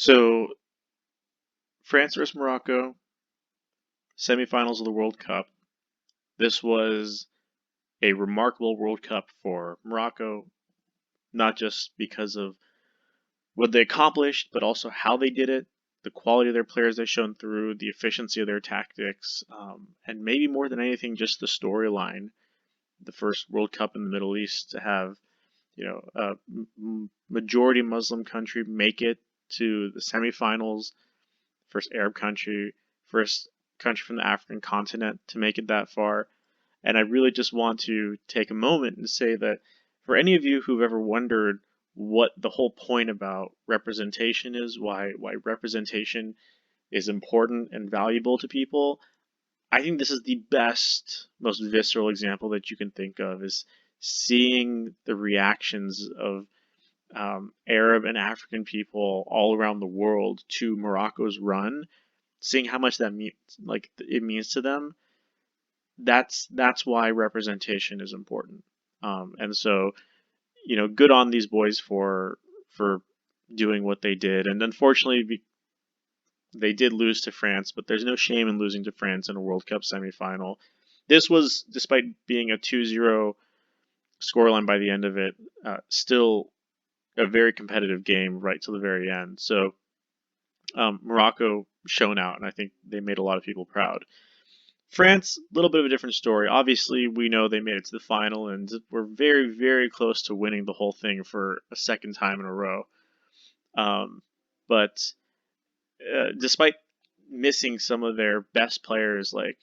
So, France versus Morocco, semifinals of the World Cup. This was a remarkable World Cup for Morocco, not just because of what they accomplished, but also how they did it, the quality of their players they shone through, the efficiency of their tactics, and maybe more than anything, just the storyline. The first World Cup in the Middle East to have, a majority Muslim country make it to the semifinals, first Arab country, first country from the African continent to make it that far. And I really just want to take a moment and say that for any of you who've ever wondered what the whole point about representation is, why representation is important and valuable to people, I think this is the best, most visceral example that you can think of is seeing the reactions of Arab and African people all around the world to Morocco's run, seeing how much that means, like it means to them. That's why representation is important. And so, good on these boys for doing what they did. And unfortunately, they did lose to France, but there's no shame in losing to France in a World Cup semifinal. This was, despite being a 2-0 scoreline by the end of it, still a very competitive game right to the very end. So Morocco shone out, and I think they made a lot of people proud. France, a little bit of a different story. Obviously, we know they made it to the final and were very, very close to winning the whole thing for a second time in a row. But despite missing some of their best players like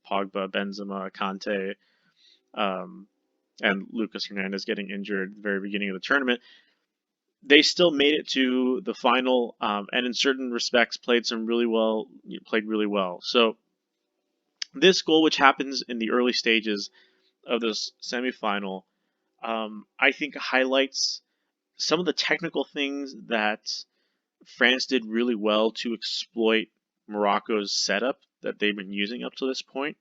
Pogba, Benzema, Kante, and Lucas Hernandez getting injured at the very beginning of the tournament, they still made it to the final, and in certain respects played really well. So this goal, which happens in the early stages of this semifinal, I think highlights some of the technical things that France did really well to exploit Morocco's setup that they've been using up to this point.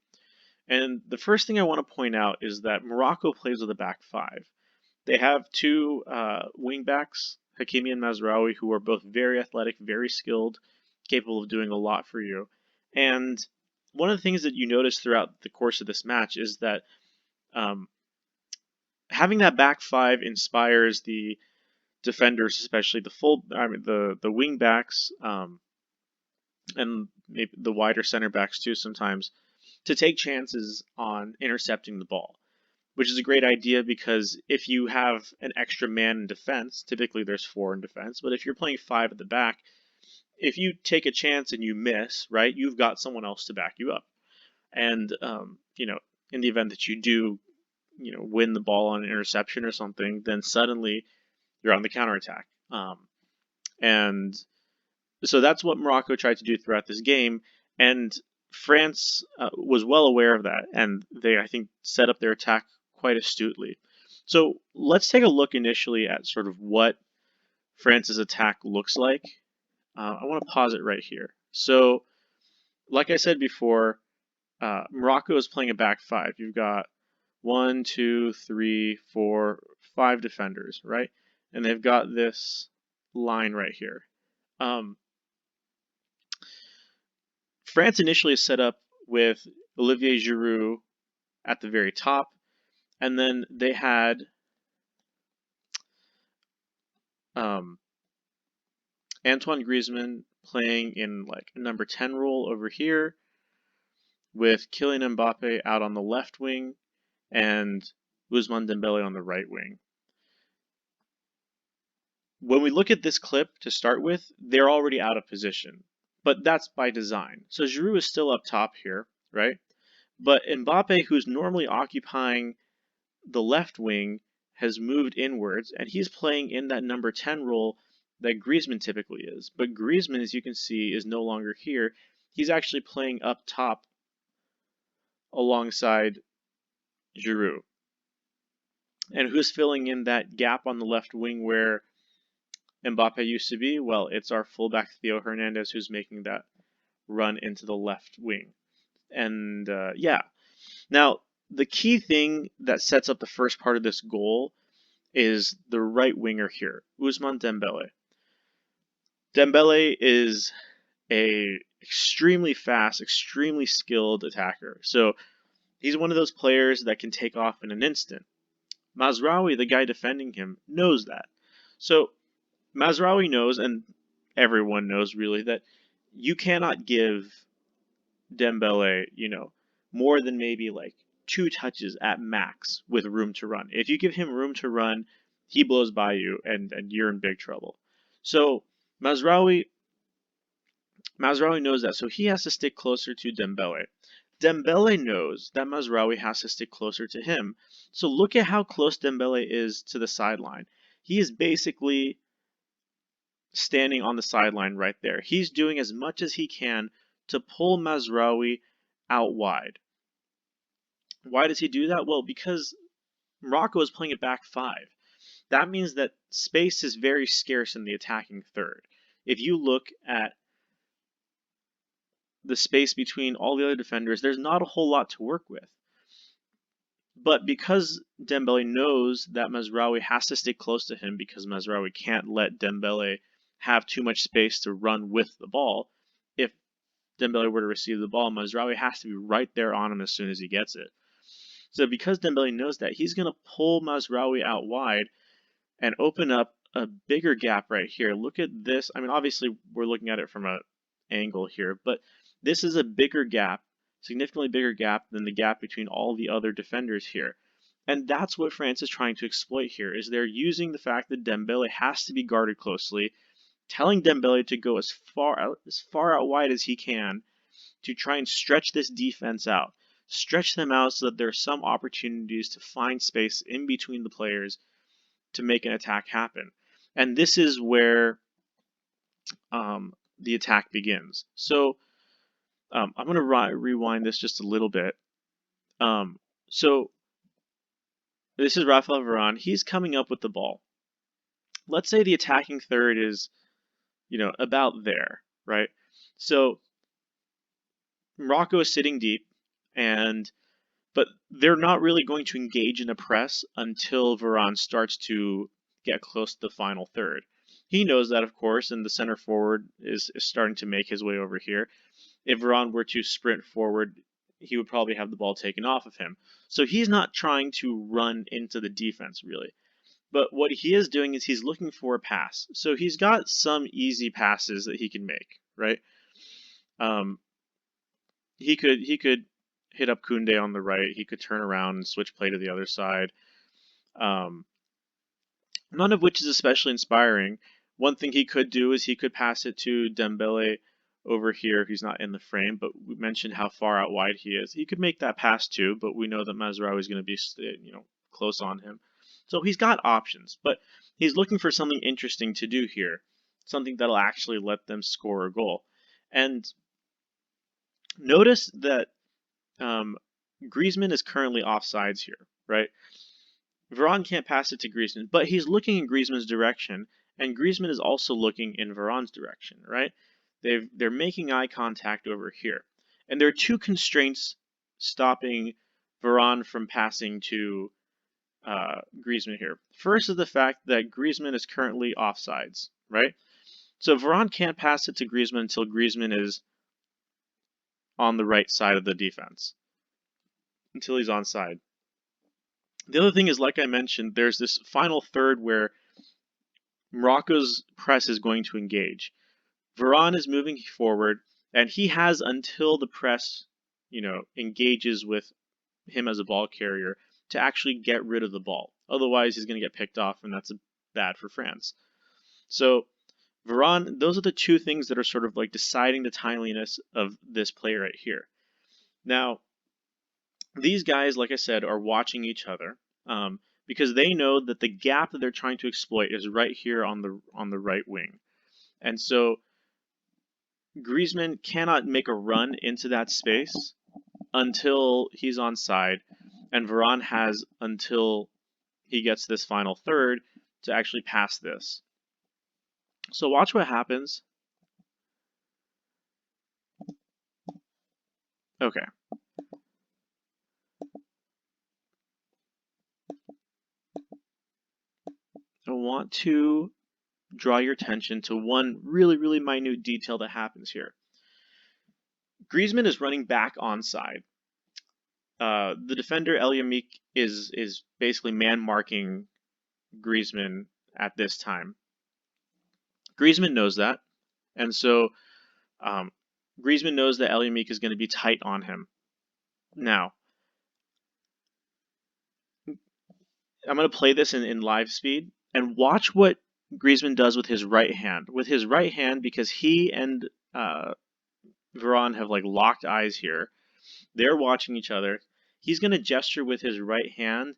And the first thing I want to point out is that Morocco plays with a back five. They have two wing backs, Hakimi and Mazraoui, who are both very athletic, very skilled, capable of doing a lot for you. And one of the things that you notice throughout the course of this match is that um, having that back five inspires the defenders, especially the wing backs, and maybe the wider center backs too sometimes, to take chances on intercepting the ball, which is a great idea because if you have an extra man in defense, typically there's four in defense, but if you're playing five at the back, if you take a chance and you miss, right, you've got someone else to back you up. And, in the event that you do, win the ball on an interception or something, then suddenly you're on the counterattack. And so that's what Morocco tried to do throughout this game. And France was well aware of that. And they, I think, set up their attack quite astutely. So let's take a look initially at sort of what France's attack looks like. I want to pause it right here. So, like I said before, Morocco is playing a back five. You've got 1, 2, 3, 4, 5 defenders, right? And they've got this line right here. France initially is set up with Olivier Giroud at the very top, and then they had Antoine Griezmann playing in like a number 10 role over here, with Kylian Mbappe out on the left wing and Ousmane Dembele on the right wing. When we look at this clip to start with, they're already out of position, but that's by design. So Giroud is still up top here, right? But Mbappe, who's normally occupying the left wing, has moved inwards, and he's playing in that number 10 role that Griezmann typically is. But Griezmann, as you can see, is no longer here. He's actually playing up top alongside Giroud. And who's filling in that gap on the left wing where Mbappe used to be? Well, it's our fullback Theo Hernandez who's making that run into the left wing. And now the key thing that sets up the first part of this goal is the right winger here, Ousmane Dembele. Dembele is a extremely fast, extremely skilled attacker. So he's one of those players that can take off in an instant. Mazraoui, the guy defending him, knows that. So Mazraoui knows, and everyone knows really, that you cannot give Dembele, more than maybe like 2 touches at max with room to run. If you give him room to run, he blows by you, and you're in big trouble. So Mazraoui knows that, so he has to stick closer to Dembele. Dembele knows that Mazraoui has to stick closer to him. So look at how close Dembele is to the sideline. He is basically standing on the sideline right there. He's doing as much as he can to pull Mazraoui out wide. Why does he do that? Well, because Morocco is playing a back five. That means that space is very scarce in the attacking third. If you look at the space between all the other defenders, there's not a whole lot to work with. But because Dembele knows that Mazraoui has to stay close to him because Mazraoui can't let Dembele have too much space to run with the ball, if Dembele were to receive the ball, Mazraoui has to be right there on him as soon as he gets it. So because Dembele knows that, he's going to pull Mazraoui out wide and open up a bigger gap right here. Look at this. I mean, obviously, we're looking at it from an angle here, but this is a bigger gap, significantly bigger gap than the gap between all the other defenders here. And that's what France is trying to exploit here, is they're using the fact that Dembele has to be guarded closely, telling Dembele to go as far out wide as he can to try and stretch this defense out. Stretch them out so that there are some opportunities to find space in between the players to make an attack happen. And this is where the attack begins. So I'm going to rewind this just a little bit. So this is Raphael Varane. He's coming up with the ball. Let's say the attacking third is, about there, right? So Morocco is sitting deep, but they're not really going to engage in a press until Varane starts to get close to the final third. He knows that, of course, and the center forward is starting to make his way over here. If Varane were to sprint forward, he would probably have the ball taken off of him. So he's not trying to run into the defense, really. But what he is doing is he's looking for a pass. So he's got some easy passes that he can make, right? He could hit up Koundé on the right. He could turn around and switch play to the other side. None of which is especially inspiring. One thing he could do is he could pass it to Dembele over here. He's not in the frame, but we mentioned how far out wide he is. He could make that pass too, but we know that Mazraoui is going to be, close on him. So he's got options, but he's looking for something interesting to do here, something that'll actually let them score a goal. And notice that Griezmann is currently offsides here, right? Varane can't pass it to Griezmann, but he's looking in Griezmann's direction, and Griezmann is also looking in Varane's direction, right? They're making eye contact over here. And there are two constraints stopping Varane from passing to Griezmann here. First is the fact that Griezmann is currently offsides, right? So Varane can't pass it to Griezmann until Griezmann is on the right side of the defense, until he's onside. The other thing is, like I mentioned, there's this final third where Morocco's press is going to engage. Varane is moving forward, and he has until the press, engages with him as a ball carrier to actually get rid of the ball. Otherwise, he's going to get picked off, and that's bad for France. So Varane, those are the two things that are sort of like deciding the timeliness of this play right here. Now, these guys, like I said, are watching each other because they know that the gap that they're trying to exploit is right here on the right wing. And so Griezmann cannot make a run into that space until he's onside, and Varane has until he gets this final third to actually pass this. So watch what happens. Okay. I want to draw your attention to one really minute detail that happens here. Griezmann is running back onside. The defender Eliamik is basically man marking Griezmann at this time. Griezmann knows that, and so Griezmann knows that Eliamik is going to be tight on him. Now, I'm going to play this in live speed and watch what Griezmann does with his right hand. With his right hand, because he and Varane have like locked eyes here. They're watching each other. He's going to gesture with his right hand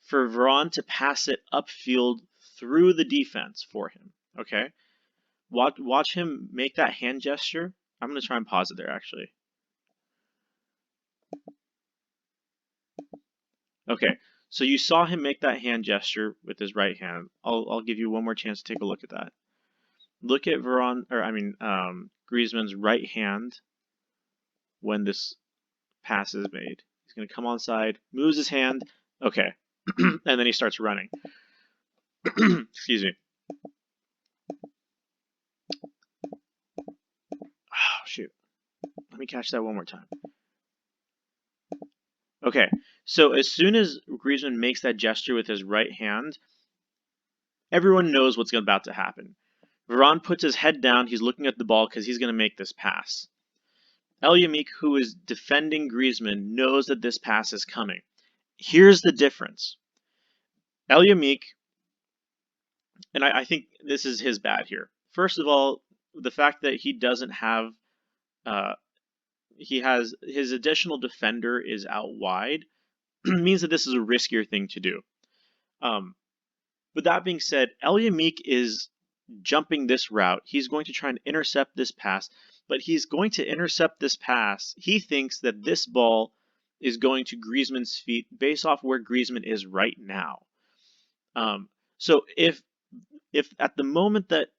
for Varane to pass it upfield through the defense for him. Okay? Watch him make that hand gesture. I'm going to try and pause it there, actually. Okay, so you saw him make that hand gesture with his right hand. I'll give you one more chance to take a look at that. Look at Griezmann's right hand when this pass is made. He's going to come onside, moves his hand. Okay, and then he starts running. Excuse me. Oh, shoot. Let me catch that one more time. Okay, so as soon as Griezmann makes that gesture with his right hand, everyone knows what's about to happen. Varane puts his head down. He's looking at the ball because he's going to make this pass. Eliamik, who is defending Griezmann, knows that this pass is coming. Here's the difference. Eliamik, and I think this is his bad here. First of all, the fact that he doesn't have, he has his additional defender is out wide means that this is a riskier thing to do. But that being said, Eliamik is jumping this route. He's going to try and intercept this pass, but he's going to intercept this pass. He thinks that this ball is going to Griezmann's feet based off where Griezmann is right now. So if at the moment that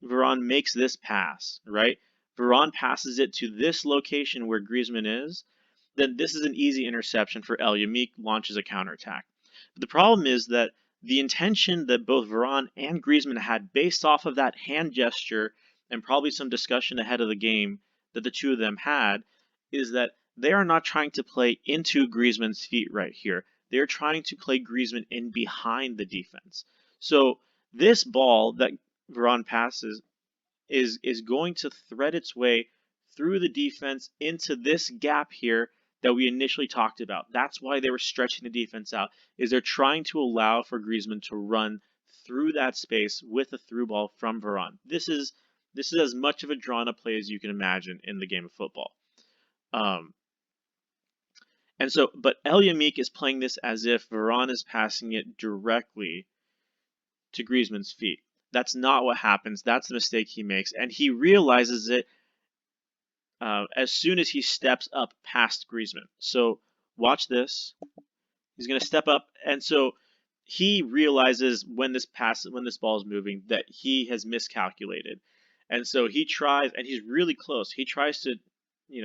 Varane makes this pass, right, Varane passes it to this location where Griezmann is, then this is an easy interception for Eliamik, launches a counterattack. But the problem is that the intention that both Varane and Griezmann had based off of that hand gesture and probably some discussion ahead of the game that the two of them had is that they are not trying to play into Griezmann's feet right here. They're trying to play Griezmann in behind the defense. So this ball that Varane passes is going to thread its way through the defense into this gap here that we initially talked about. That's why they were stretching the defense out, is they're trying to allow for Griezmann to run through that space with a through ball from Varane. This is as much of a drawn-up play as you can imagine in the game of football. But Eliamik is playing this as if Varane is passing it directly to Griezmann's feet. That's not what happens. That's the mistake he makes, and he realizes it as soon as he steps up past Griezmann. So watch this. He's going to step up, and so he realizes when this ball is moving that he has miscalculated, and so he tries, and he's really close. He tries to,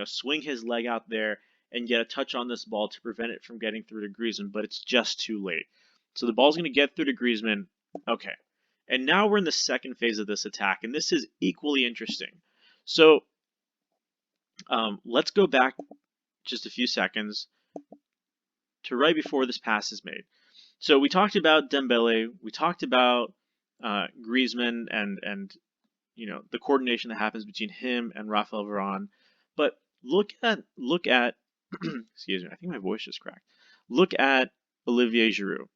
swing his leg out there and get a touch on this ball to prevent it from getting through to Griezmann, but it's just too late. So the ball's going to get through to Griezmann. Okay, and now we're in the second phase of this attack, and this is equally interesting. So let's go back just a few seconds to right before this pass is made. So we talked about Dembele, we talked about Griezmann and the coordination that happens between him and Raphael Varane. But look at excuse me, I think my voice just cracked. Look at Olivier Giroud.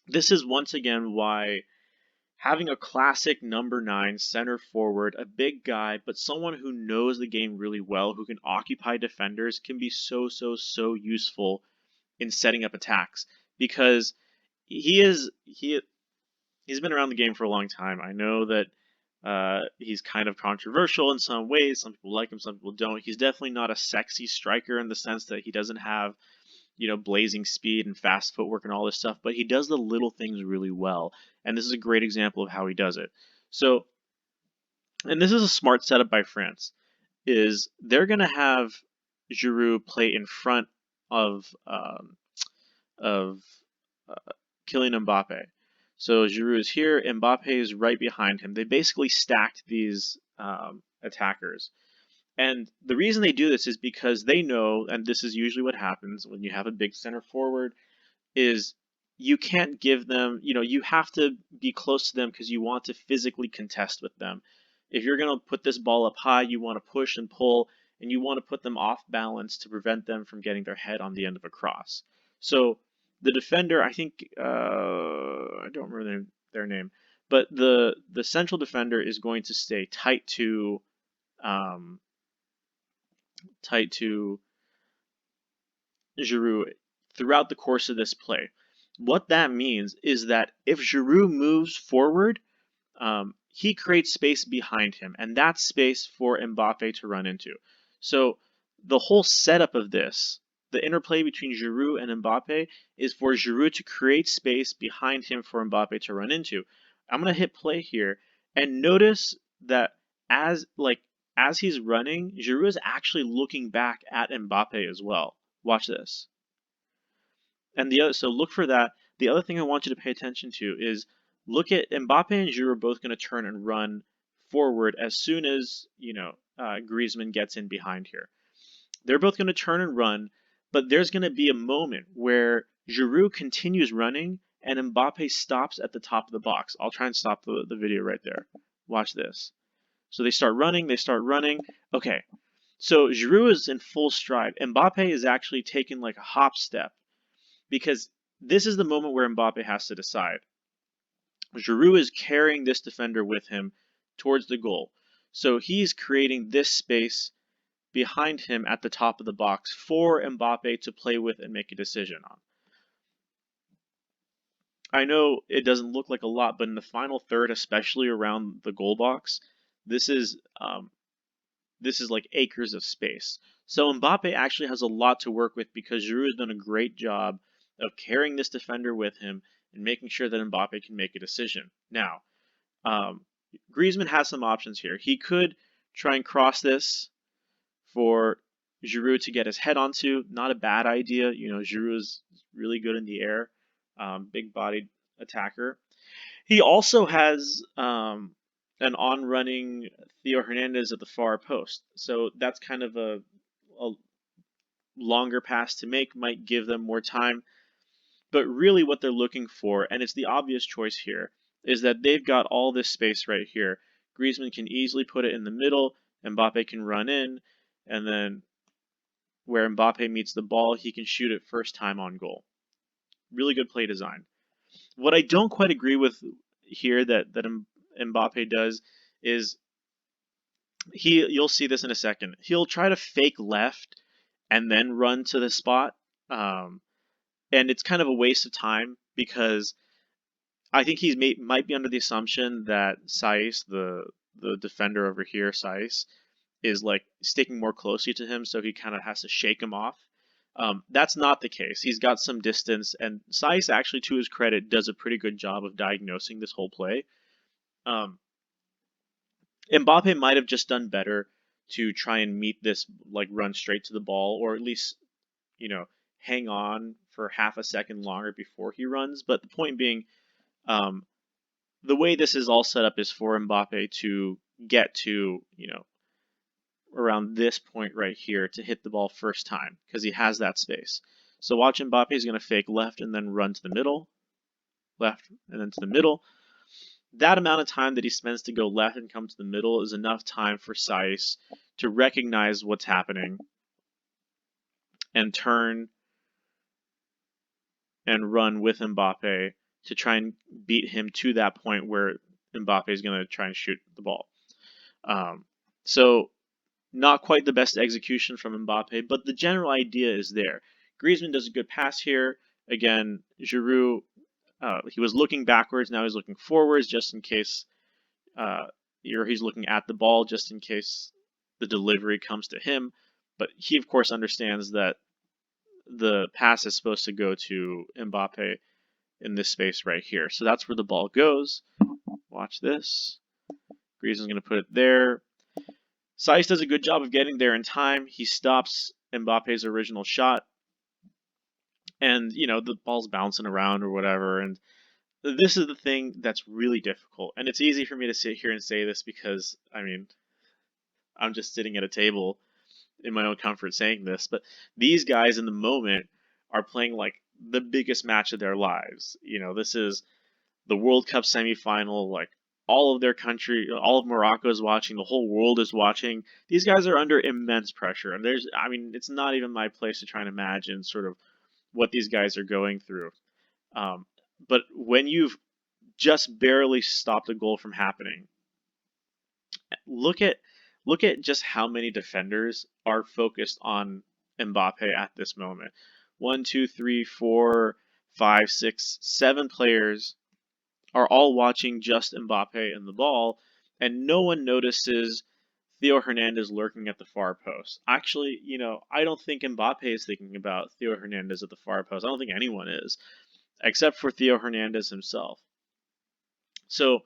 This is once again why having a classic number 9 center forward, a big guy, but someone who knows the game really well, who can occupy defenders, can be so useful in setting up attacks, because he's been around the game for a long time. I know that he's kind of controversial in some ways. Some people like him, some people don't. He's definitely not a sexy striker in the sense that he doesn't have blazing speed and fast footwork and all this stuff, but he does the little things really well. And this is a great example of how he does it. So, and this is a smart setup by France, is they're going to have Giroud play in front of Kylian Mbappe. So Giroud is here, Mbappe is right behind him. They basically stacked these attackers. And the reason they do this is because they know, and this is usually what happens when you have a big center forward, is you can't give them, you have to be close to them because you want to physically contest with them. If you're going to put this ball up high, you want to push and pull, and you want to put them off balance to prevent them from getting their head on the end of a cross. So the defender, I think, I don't remember their name, but the central defender is going to stay um, tight to Giroud throughout the course of this play. What that means is that if Giroud moves forward, he creates space behind him, and that's space for Mbappe to run into. So the whole setup of this, the interplay between Giroud and Mbappe, is for Giroud to create space behind him for Mbappe to run into. I'm gonna hit play here, and notice that as he's running, Giroud is actually looking back at Mbappe as well. Watch this. And so look for that. The other thing I want you to pay attention to is look at Mbappe and Giroud are both going to turn and run forward as soon as Griezmann gets in behind here. They're both going to turn and run, but there's going to be a moment where Giroud continues running and Mbappe stops at the top of the box. I'll try and stop the video right there. Watch this. So they start running. Okay, so Giroud is in full stride. Mbappe is actually taking like a hop step, because this is the moment where Mbappe has to decide. Giroud is carrying this defender with him towards the goal. So he's creating this space behind him at the top of the box for Mbappe to play with and make a decision on. I know it doesn't look like a lot, but in the final third, especially around the goal box, this is like acres of space. So Mbappe actually has a lot to work with because Giroud has done a great job of carrying this defender with him and making sure that Mbappe can make a decision. Now, Griezmann has some options here. He could try and cross this for Giroud to get his head onto. Not a bad idea. Giroud is really good in the air, big-bodied attacker. He also has an on-running Theo Hernandez at the far post. So that's kind of a longer pass to make, might give them more time. But really what they're looking for, and it's the obvious choice here, is that they've got all this space right here. Griezmann can easily put it in the middle, Mbappe can run in, and then where Mbappe meets the ball, he can shoot it first time on goal. Really good play design. What I don't quite agree with here that Mbappe does is you'll see this in a second. He'll try to fake left and then run to the spot. And it's kind of a waste of time because I think might be under the assumption that Saiss, the defender over here, Saiss, is like sticking more closely to him, so he kind of has to shake him off. That's not the case. He's got some distance, and Saiss actually, to his credit, does a pretty good job of diagnosing this whole play. Mbappe might have just done better to try and meet this, like run straight to the ball, or at least, hang on for half a second longer before he runs. But the point being, the way this is all set up is for Mbappe to get to, around this point right here to hit the ball first time because he has that space. So watch Mbappe is going to fake left and then run to the middle, left and then to the middle. That amount of time that he spends to go left and come to the middle is enough time for Saiss to recognize what's happening and turn and run with Mbappe to try and beat him to that point where Mbappe is going to try and shoot the ball. So not quite the best execution from Mbappe, but the general idea is there. Griezmann does a good pass here. Again, Giroud, he was looking backwards, now he's looking forwards just in case, or he's looking at the ball just in case the delivery comes to him. But he, of course, understands that the pass is supposed to go to Mbappe in this space right here. So that's where the ball goes. Watch this. Griezmann's going to put it there. Saiss does a good job of getting there in time. He stops Mbappe's original shot. And, the ball's bouncing around or whatever. And this is the thing that's really difficult, and it's easy for me to sit here and say this because I mean I'm just sitting at a table in my own comfort saying this, but these guys in the moment are playing like the biggest match of their lives. This is the World Cup semifinal. Like all of their country, all of Morocco is watching. The whole world is watching. These guys are under immense pressure, and I mean, it's not even my place to try and imagine sort of what these guys are going through. Um, but when you've just barely stopped a goal from happening, look at look at just how many defenders are focused on Mbappe at this moment. One, two, three, four, five, six, 7 players are all watching just Mbappe and the ball, and no one notices Theo Hernandez lurking at the far post. Actually, I don't think Mbappe is thinking about Theo Hernandez at the far post. I don't think anyone is, except for Theo Hernandez himself. So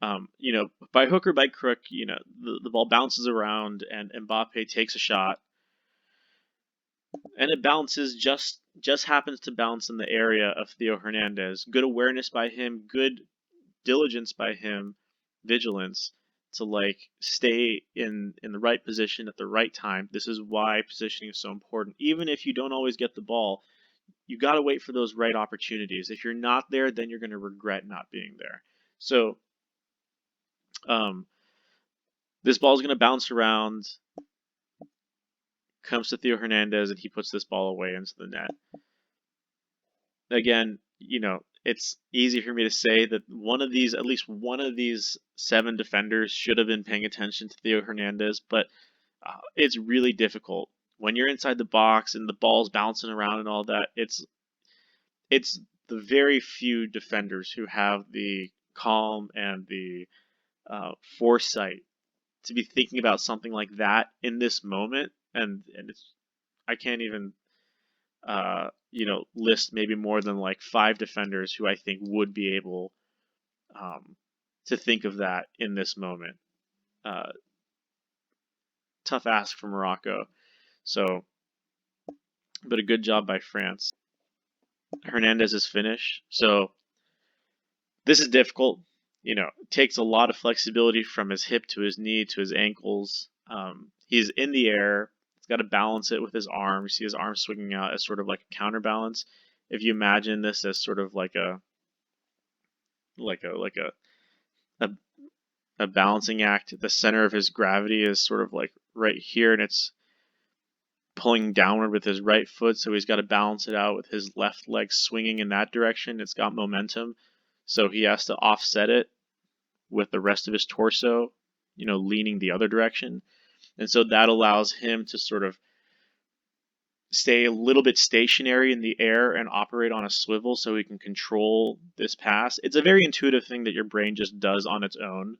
by hook or by crook, the ball bounces around and Mbappe takes a shot, and it bounces just happens to bounce in the area of Theo Hernandez. Good awareness by him, good diligence by him, vigilance to like stay in the right position at the right time. This is why positioning is so important. Even if you don't always get the ball, you got to wait for those right opportunities. If you're not there, then you're going to regret not being there. So um, this ball is going to bounce around, comes to Theo Hernandez, and he puts this ball away into the net. Again, it's easy for me to say that at least one of these 7 defenders should have been paying attention to Theo Hernandez, but it's really difficult when you're inside the box and the ball's bouncing around and all that. It's the very few defenders who have the calm and the foresight to be thinking about something like that in this moment, and I can't even list maybe more than like 5 defenders who I think would be able to think of that in this moment. Uh, Tough ask for Morocco. So, but a good job by France. Hernandez's finish. So this is difficult. It takes a lot of flexibility from his hip to his knee to his ankles. He's in the air. He's got to balance it with his arms. See his arms swinging out as sort of like a counterbalance. If you imagine this as sort of like a a balancing act, the center of his gravity is sort of like right here, and it's pulling downward with his right foot, so he's got to balance it out with his left leg swinging in that direction. It's got momentum, so he has to offset it with the rest of his torso, leaning the other direction. And so that allows him to sort of stay a little bit stationary in the air and operate on a swivel so he can control this pass. It's a very intuitive thing that your brain just does on its own.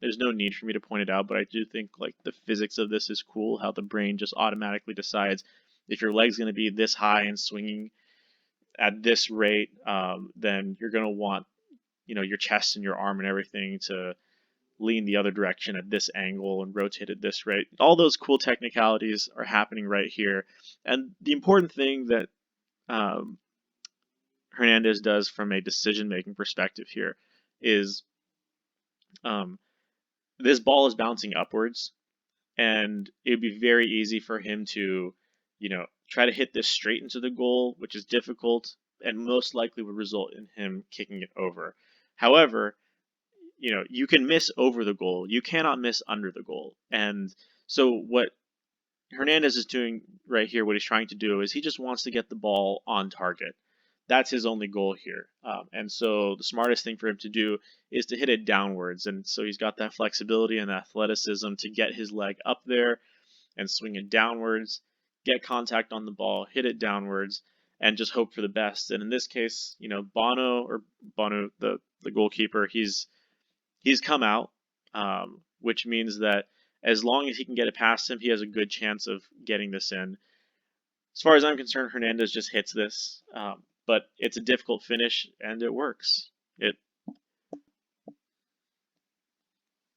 There's no need for me to point it out, but I do think like the physics of this is cool, how the brain just automatically decides if your leg's going to be this high and swinging at this rate, then you're going to want your chest and your arm and everything to lean the other direction at this angle and rotate at this rate. All those cool technicalities are happening right here. And the important thing that um, Hernandez does from a decision-making perspective here is um, this ball is bouncing upwards, and it would be very easy for him to, try to hit this straight into the goal, which is difficult and most likely would result in him kicking it over. However, you can miss over the goal. You cannot miss under the goal. And so what Hernandez is doing right here, what he's trying to do is he just wants to get the ball on target. That's his only goal here. And so the smartest thing for him to do is to hit it downwards. And so he's got that flexibility and athleticism to get his leg up there and swing it downwards, get contact on the ball, hit it downwards, and just hope for the best. And in this case, Bono, the goalkeeper, he's come out, which means that as long as he can get it past him, he has a good chance of getting this in. As far as I'm concerned, Hernandez just hits this, but it's a difficult finish, and it works. It